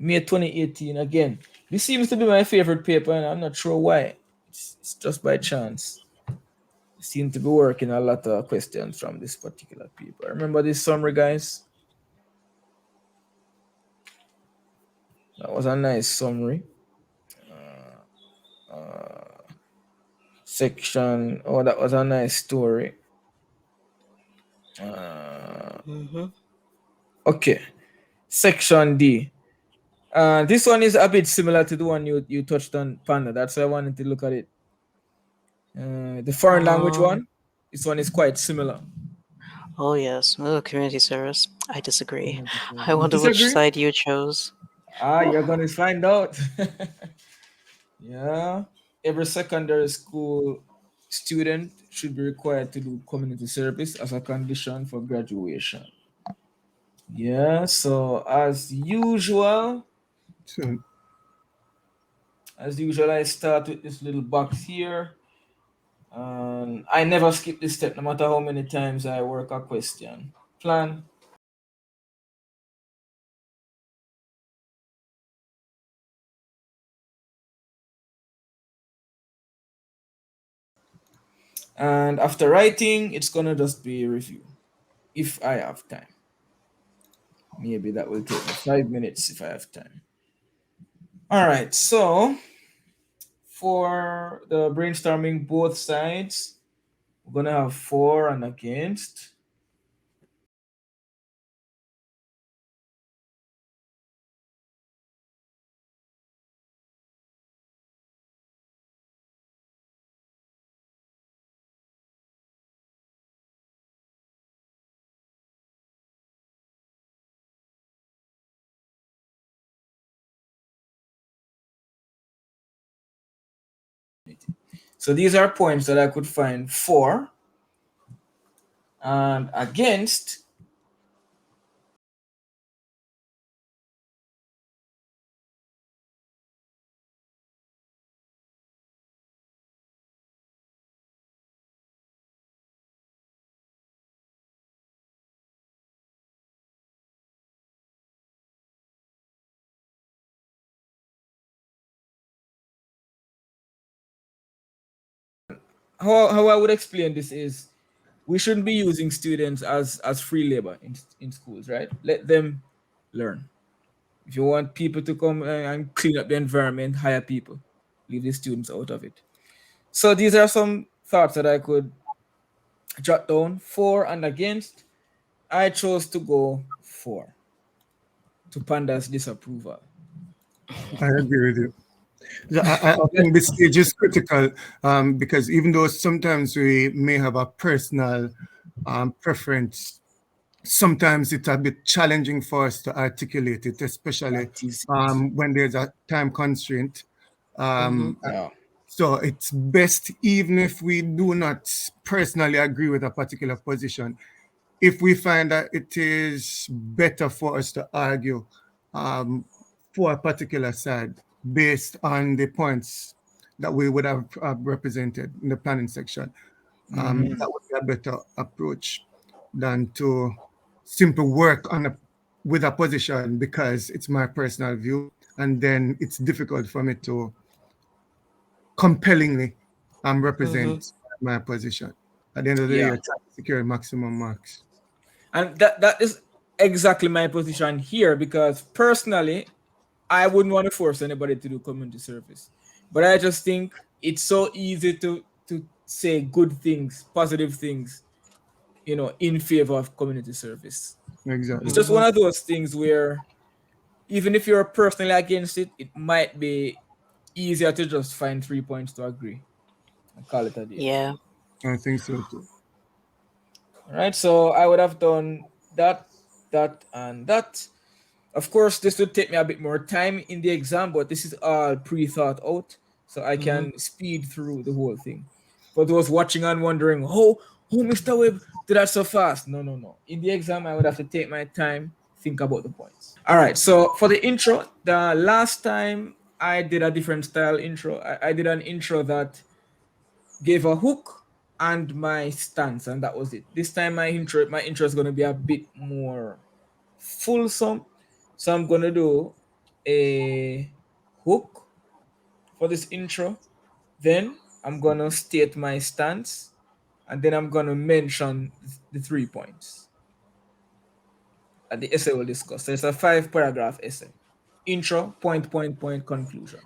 May 2018 again. This seems to be my favorite paper, and I'm not sure why. It's just by chance. Seem to be working a lot of questions from this particular paper. Remember this summary, guys? That was a nice summary. Section. Oh, that was a nice story. Okay. Section D. This one is a bit similar to the one you touched on, Panda. That's why I wanted to look at it. The foreign language one. This one is quite similar. Oh yes, community service. I disagree. I wonder which side you chose. You're gonna find out. Yeah, every secondary school student should be required to do community service as a condition for graduation. Yeah, so as usual, I start with this little box here. I never skip this step no matter how many times I work a question. Plan. And after writing, it's gonna just be a review if I have time. Maybe that will take me 5 minutes if I have time. All right, so for the brainstorming both sides, we're gonna have for and against. So these are points that I could find for and against. How I would explain this is we shouldn't be using students as free labor in schools, right? Let them learn. If you want people to come and clean up the environment, hire people. Leave the students out of it. So these are some thoughts that I could jot down for and against. I chose to go for, to Panda's disapproval. I agree with you. I think this stage is critical because even though sometimes we may have a personal preference, sometimes it's a bit challenging for us to articulate it, especially when there's a time constraint. So it's best, even if we do not personally agree with a particular position, if we find that it is better for us to argue for a particular side based on the points that we would have represented in the planning section, that would be a better approach than to simply work with a position because it's my personal view, and then it's difficult for me to compellingly represent my position. At the end of the day, you're trying to secure maximum marks. And that is exactly my position here, because personally, I wouldn't want to force anybody to do community service. But I just think it's so easy to say good things, positive things, in favor of community service. Exactly. It's just one of those things where even if you're personally against it, it might be easier to just find 3 points to agree and call it a day. Yeah. I think so too. All right, so I would have done that, and that. Of course, this would take me a bit more time in the exam, but this is all pre-thought out, so I can speed through the whole thing. For those watching and wondering, oh, Mr. Webb did that so fast. No. In the exam, I would have to take my time, think about the points. All right, so for the intro, the last time I did a different style intro. I did an intro that gave a hook and my stance, and that was it. This time my intro is going to be a bit more fulsome. So I'm going to do a hook for this intro. Then I'm gonna state my stance, and then I'm gonna mention the 3 points that the essay will discuss. So it's a 5 paragraph essay. Intro, point, conclusion.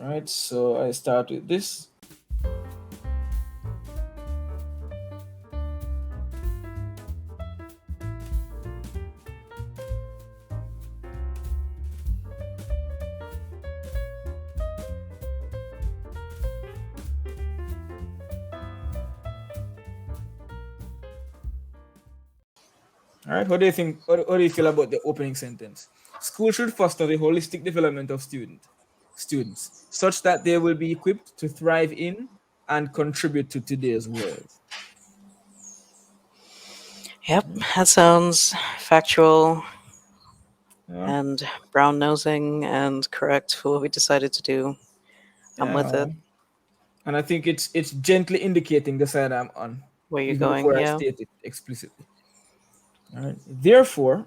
All right, so I start with this. All right, what do you think? What do you feel about the opening sentence? School should foster the holistic development of students, such that they will be equipped to thrive in and contribute to today's world. Yep, that sounds factual Yeah, and brown nosing and correct for what we decided to do. I'm with it. and I think it's gently indicating the side I'm on, Where you're even going, before I yeah. state it explicitly. All right. Therefore,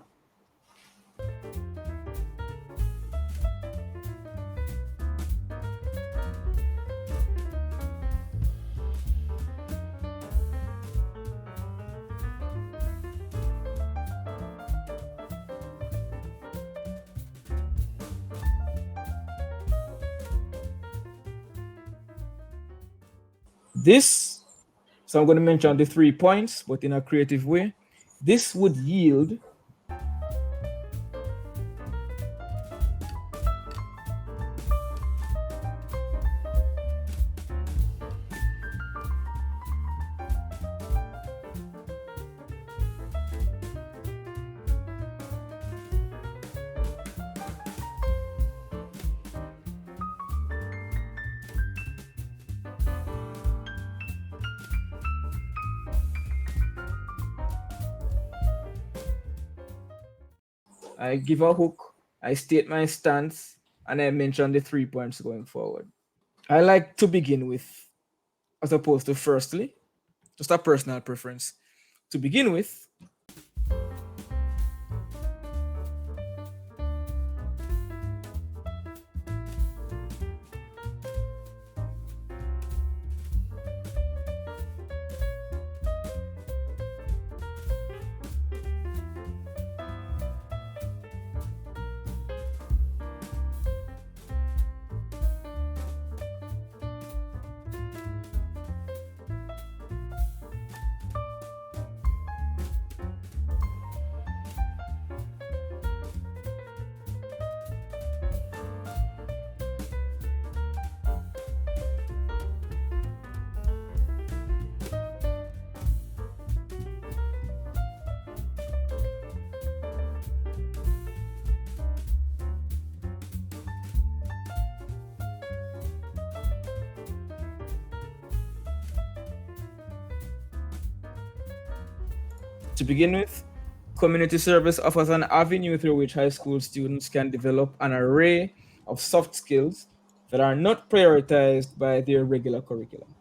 this, so I'm going to mention the 3 points, but in a creative way. This would yield I give a hook, I state my stance, and I mention the 3 points going forward. I like to begin with, as opposed to firstly, just a personal preference. To begin with, community service offers an avenue through which high school students can develop an array of soft skills that are not prioritized by their regular curriculum.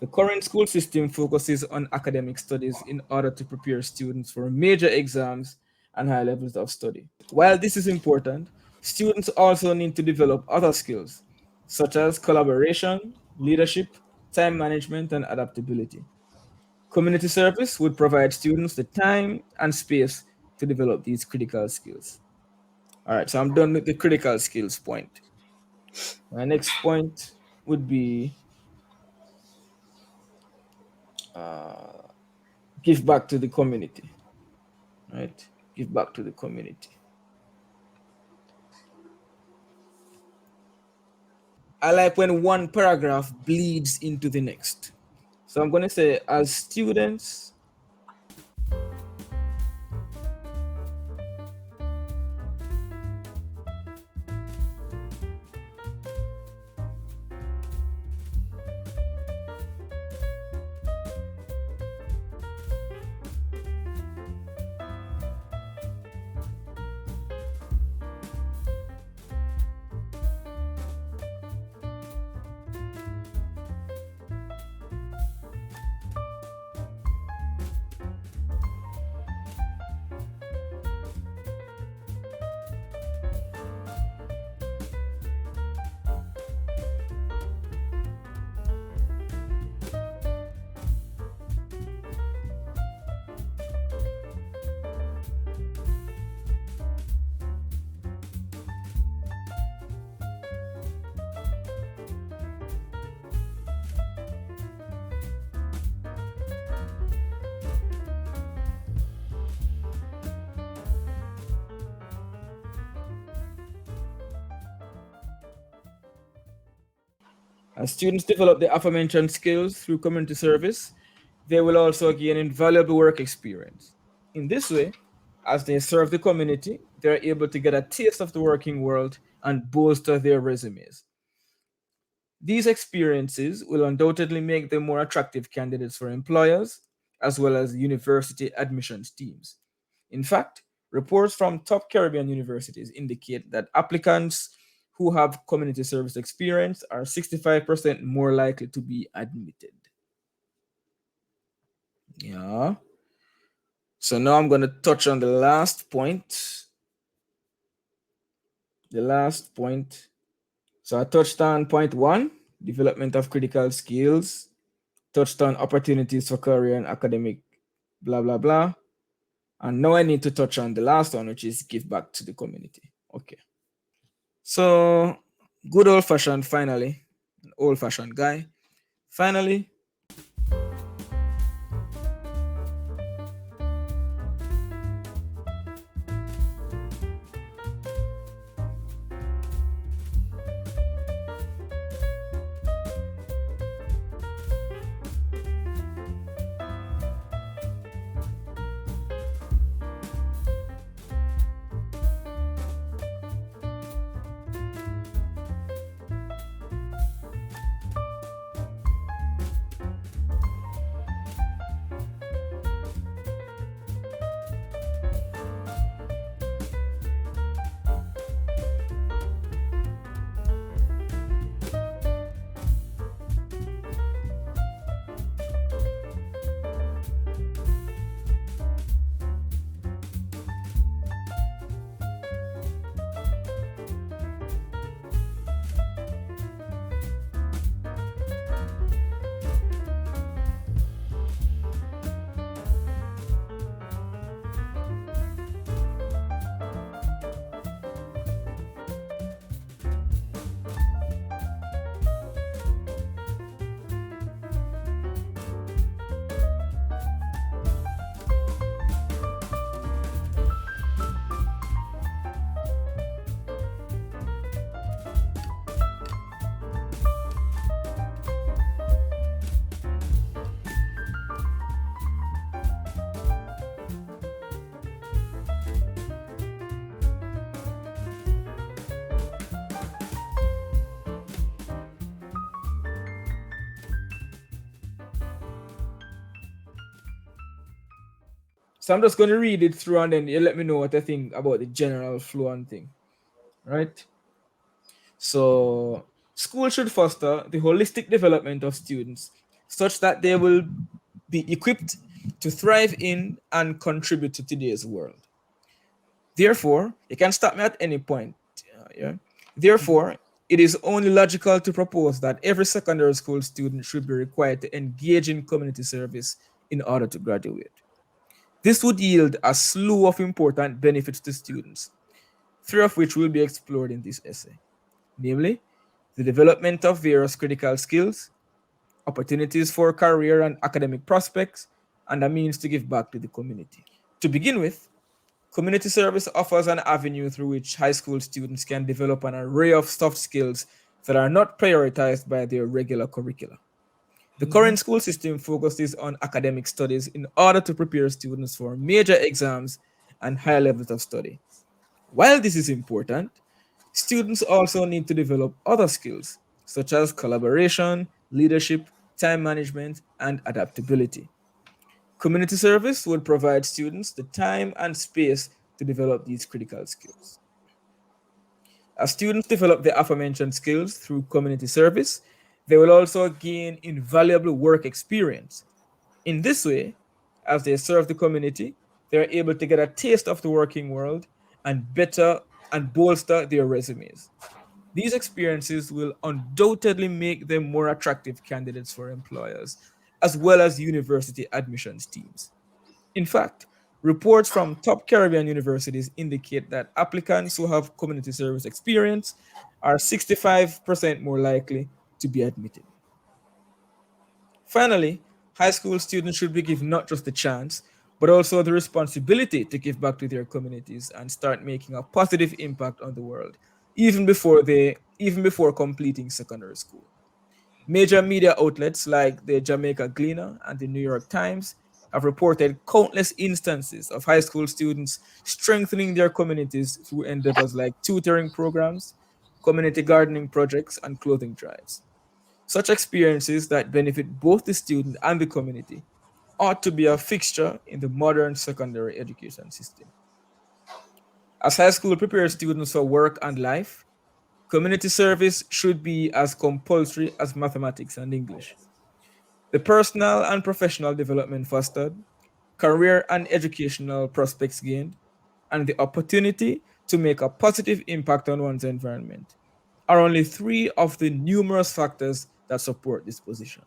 The current school system focuses on academic studies in order to prepare students for major exams and high levels of study. While this is important, students also need to develop other skills, such as collaboration, leadership, time management, and adaptability. Community service would provide students the time and space to develop these critical skills. All right, so I'm done with the critical skills point. My next point would be give back to the community. Right? Give back to the community. I like when one paragraph bleeds into the next. So I'm going to say, as students, As students develop the aforementioned skills through community service, they will also gain invaluable work experience. In this way, as they serve the community, they're able to get a taste of the working world and bolster their resumes. These experiences will undoubtedly make them more attractive candidates for employers as well as university admissions teams. In fact, reports from top Caribbean universities indicate that applicants who have community service experience are 65% more likely to be admitted. Yeah. So now I'm going to touch on the last point. The last point. So I touched on point one, development of critical skills, touched on opportunities for career and academic, blah, blah, blah. And now I need to touch on the last one, which is give back to the community. Okay. So, good old fashioned, finally, an old fashioned guy. Finally, so I'm just going to read it through and then you let me know what I think about the general flow and thing. Right? So, school should foster the holistic development of students such that they will be equipped to thrive in and contribute to today's world. Therefore, you can stop me at any point. Yeah. Therefore, it is only logical to propose that every secondary school student should be required to engage in community service in order to graduate. This would yield a slew of important benefits to students, three of which will be explored in this essay, namely the development of various critical skills, opportunities for career and academic prospects, and a means to give back to the community. To begin with, community service offers an avenue through which high school students can develop an array of soft skills that are not prioritized by their regular curricula. The current school system focuses on academic studies in order to prepare students for major exams and higher levels of study. While this is important, students also need to develop other skills such as collaboration, leadership, time management, and adaptability. Community service would provide students the time and space to develop these critical skills. As students develop the aforementioned skills through community service, they will also gain invaluable work experience. In this way, as they serve the community, they are able to get a taste of the working world and better and bolster their resumes. These experiences will undoubtedly make them more attractive candidates for employers, as well as university admissions teams. In fact, reports from top Caribbean universities indicate that applicants who have community service experience are 65% more likely to be admitted. Finally, high school students should be given not just the chance, but also the responsibility to give back to their communities and start making a positive impact on the world, even before completing secondary school. Major media outlets like the Jamaica Gleaner and the New York Times have reported countless instances of high school students strengthening their communities through endeavors like tutoring programs, community gardening projects, and clothing drives. Such experiences that benefit both the student and the community ought to be a fixture in the modern secondary education system. As high school prepares students for work and life, community service should be as compulsory as mathematics and English. The personal and professional development fostered, career and educational prospects gained, and the opportunity to make a positive impact on one's environment are only three of the numerous factors that support this position.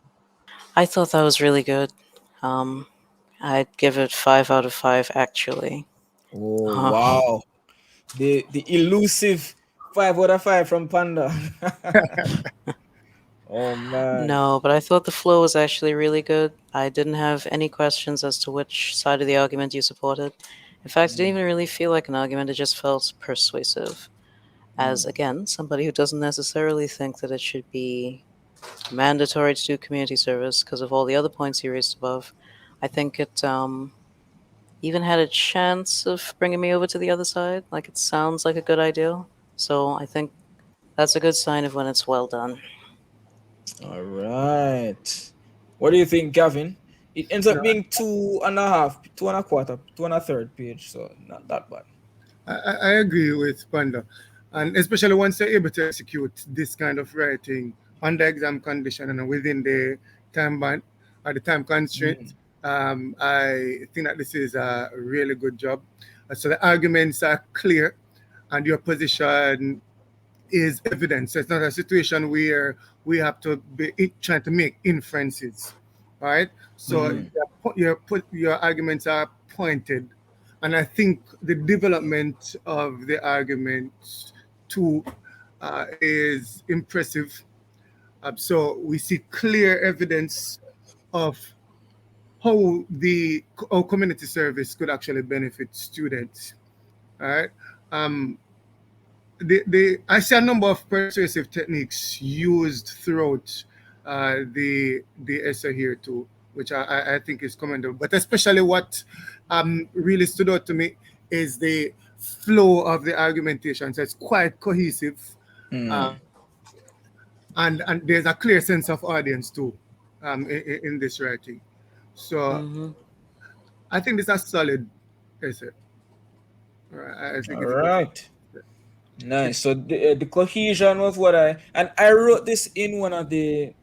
I thought that was really good. Um, I'd give it 5 out of 5 actually. Oh Uh, wow. The elusive 5 out of 5 from Panda. Oh man. no, but I thought the flow was actually really good. I didn't have any questions as to which side of the argument you supported. In fact, it didn't even really feel like an argument, it just felt persuasive. As, again, somebody who doesn't necessarily think that it should be mandatory to do community service because of all the other points you raised above, I think it even had a chance of bringing me over to the other side. Like, it sounds like a good idea. So I think that's a good sign of when it's well done. All right. What do you think, Gavin? It ends up No, being 2.5, 2.25, 2.33 page, so not that bad. I agree with Panda, and especially once you're able to execute this kind of writing under exam condition and within the time band or the time constraint. I think that this is a really good job. So the arguments are clear, and your position is evident. So it's not a situation where we have to be trying to make inferences, right? So your arguments are pointed, and I think the development of the argument too is impressive. So we see clear evidence of how community service could actually benefit students. All right. Um, I see a number of persuasive techniques used throughout the essay here too, which I think is commendable. But especially what really stood out to me is the flow of the argumentation. So it's quite cohesive, uh, and there's a clear sense of audience too in this writing. So Mm-hmm. I think this is a solid essay. I think All it's a good. right. Nice. So the cohesion was what I wrote this in one of the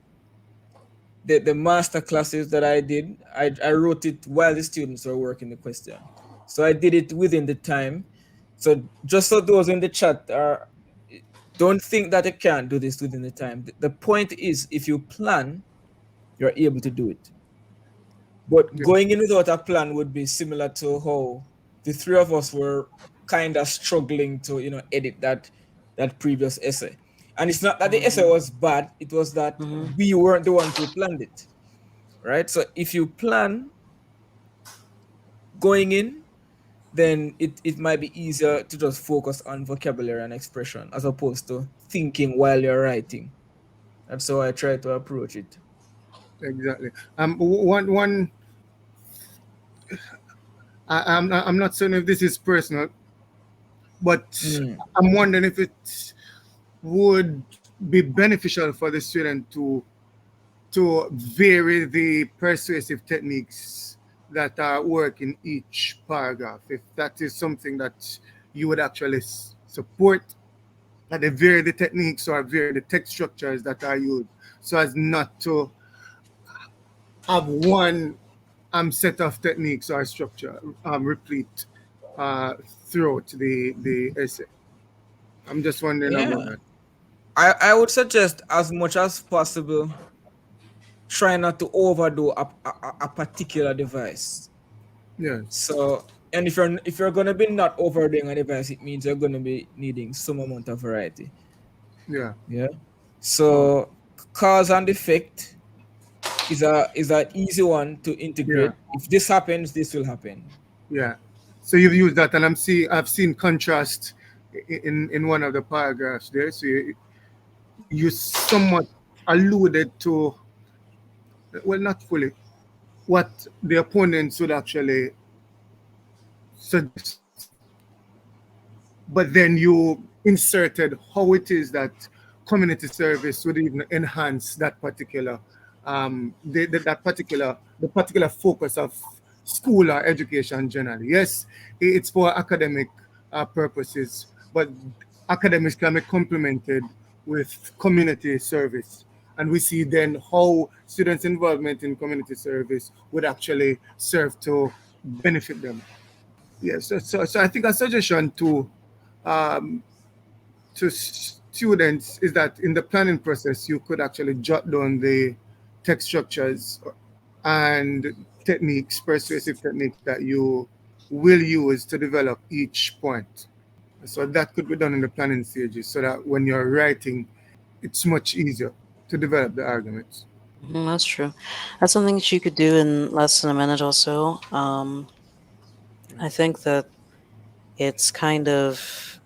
master classes that I did. I wrote it while the students were working the question. So I did it within the time. So just so those in the chat are don't think that you can't do this within the time. The point is if you plan, you're able to do it. But Yeah. going in without a plan would be similar to how the three of us were kind of struggling to, edit that previous essay. And it's not that the essay was bad, it was that Mm-hmm. we weren't the ones who planned it. Right? So if you plan going in, then it might be easier to just focus on vocabulary and expression as opposed to thinking while you're writing. That's how I try to approach it. Exactly. One. I'm not certain if this is personal, but Mm. I'm wondering if it would be beneficial for the student to vary the persuasive techniques that are work in each paragraph. If that is something that you would actually support, that they vary the techniques or vary the text structures that are used, so as not to have one set of techniques or structure replete uh, throughout the essay. I'm just wondering about Yeah. that. I would suggest as much as possible try not to overdo a particular device. Yes. So, and if you're gonna be not overdoing a device, it means you're gonna be needing some amount of variety. Yeah. Yeah. Oh, So cause and effect is an easy one to yeah. integrate. If this happens, this will happen. Yeah. So you've used that, and I've seen contrast in one of the paragraphs there. So you somewhat alluded to, well, not fully, what the opponents would actually suggest, but then you inserted how it is that community service would even enhance that particular the particular focus of school or education generally. Yes, it's for academic purposes, but academics can be complemented with community service, and we see then how students' involvement in community service would actually serve to benefit them. Yes, so I think a suggestion um, to students is that in the planning process, you could actually jot down the text structures and techniques, persuasive techniques that you will use to develop each point. So that could be done in the planning stages so that when you're writing, it's much easier to develop the arguments. That's true. That's something that you could do in less than a minute or so. I think that it's kind of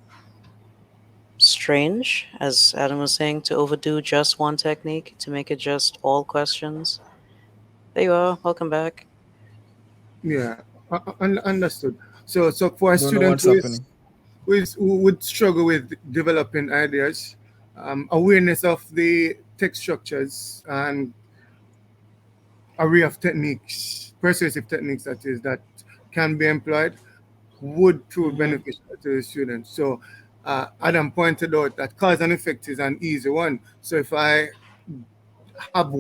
strange, as Adam was saying, to overdo just one technique, to make it just all questions. There you are. Welcome back. Yeah, understood. So for a Don't know student what's happening. who would struggle with developing ideas, awareness of the text structures and array of techniques, persuasive techniques that is, that can be employed would prove Hmm. beneficial to the students. So Adam pointed out that cause and effect is an easy one. So if I have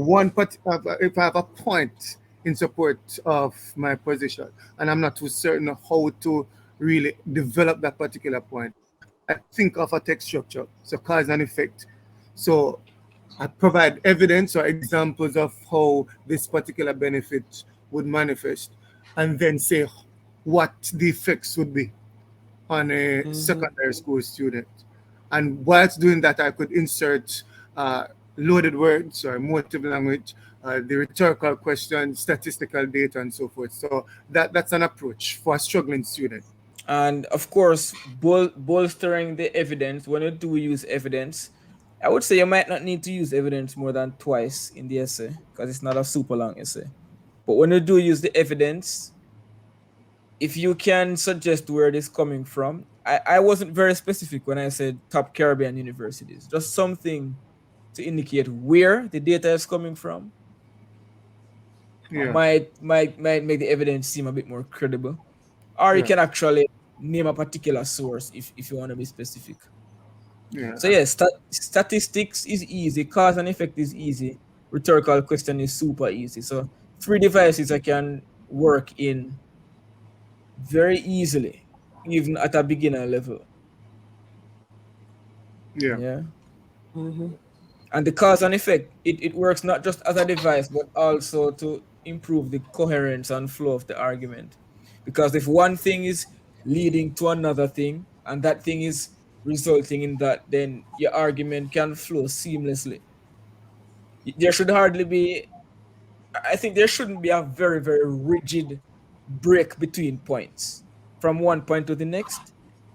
if I have a point in support of my position and I'm not too certain of how to really develop that particular point, I think of a text structure, so cause and effect. So I provide evidence or examples of how this particular benefit would manifest, and then say what the effects would be on a Hmm. secondary school student. And whilst doing that, I could insert uh, loaded words or motive language, the rhetorical questions, statistical data, and so forth. So that's an approach for a struggling student. And of course, bolstering the evidence. When you do use evidence, I would say you might not need to use evidence more than twice in the essay because it's not a super long essay. But when you do use the evidence, if you can suggest where it is coming from, I wasn't very specific when I said top Caribbean universities, just something to indicate where the data is coming from Yeah, might make the evidence seem a bit more credible. Or you yeah, can actually name a particular source if you want to be specific. So yeah, yeah, statistics is easy, cause and effect is easy, rhetorical question is super easy. So three devices I can work in very easily, even at a beginner level. yeah, Yeah. Hmm. And the cause and effect, it works not just as a device, but also to improve the coherence and flow of the argument. Because if one thing is leading to another thing, and that thing is resulting in that, then your argument can flow seamlessly. There should hardly be, I think there shouldn't be a very, very rigid break between points from one point to the next.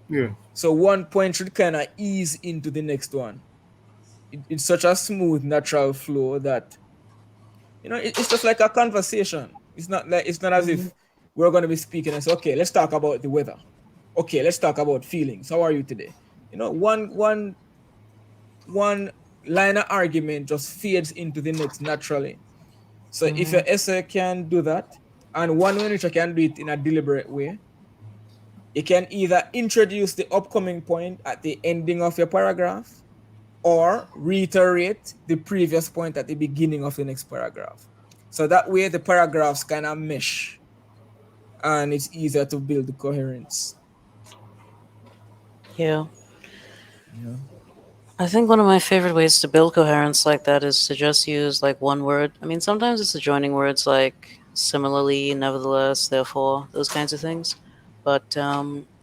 yeah, So one point should kind of ease into the next one. It's such a smooth, natural flow that it's just like a conversation. It's not as Hmm. if we're going to be speaking and say, okay, let's talk about the weather. Okay, let's talk about feelings. How are you today? One line of argument just fades into the next naturally. So if Hmm. your essay can do that, and one manager can do it in a deliberate way, it can either introduce the upcoming point at the ending of your paragraph or reiterate the previous point at the beginning of the next paragraph. So that way the paragraphs kind of mesh and it's easier to build the coherence. Yeah. Yeah. I think one of my favorite ways to build coherence like that is to just use like one word. I mean, sometimes it's adjoining words like similarly, nevertheless, therefore, those kinds of things. But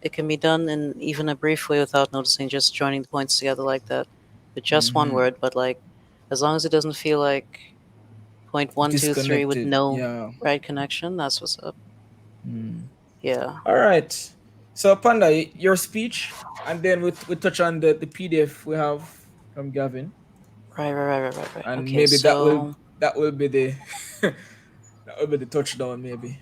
it can be done in even a brief way without noticing, just joining the points together like that with just one Mm-hmm. word. But like, as long as it doesn't feel like point one, two, three with Disconnected. no Yeah. right connection, that's what's up. Mm. Yeah. All right. So Panda, your speech, and then we touch on the PDF we have from Gavin. Right. and Okay, maybe so that will be the that will be the touchdown maybe.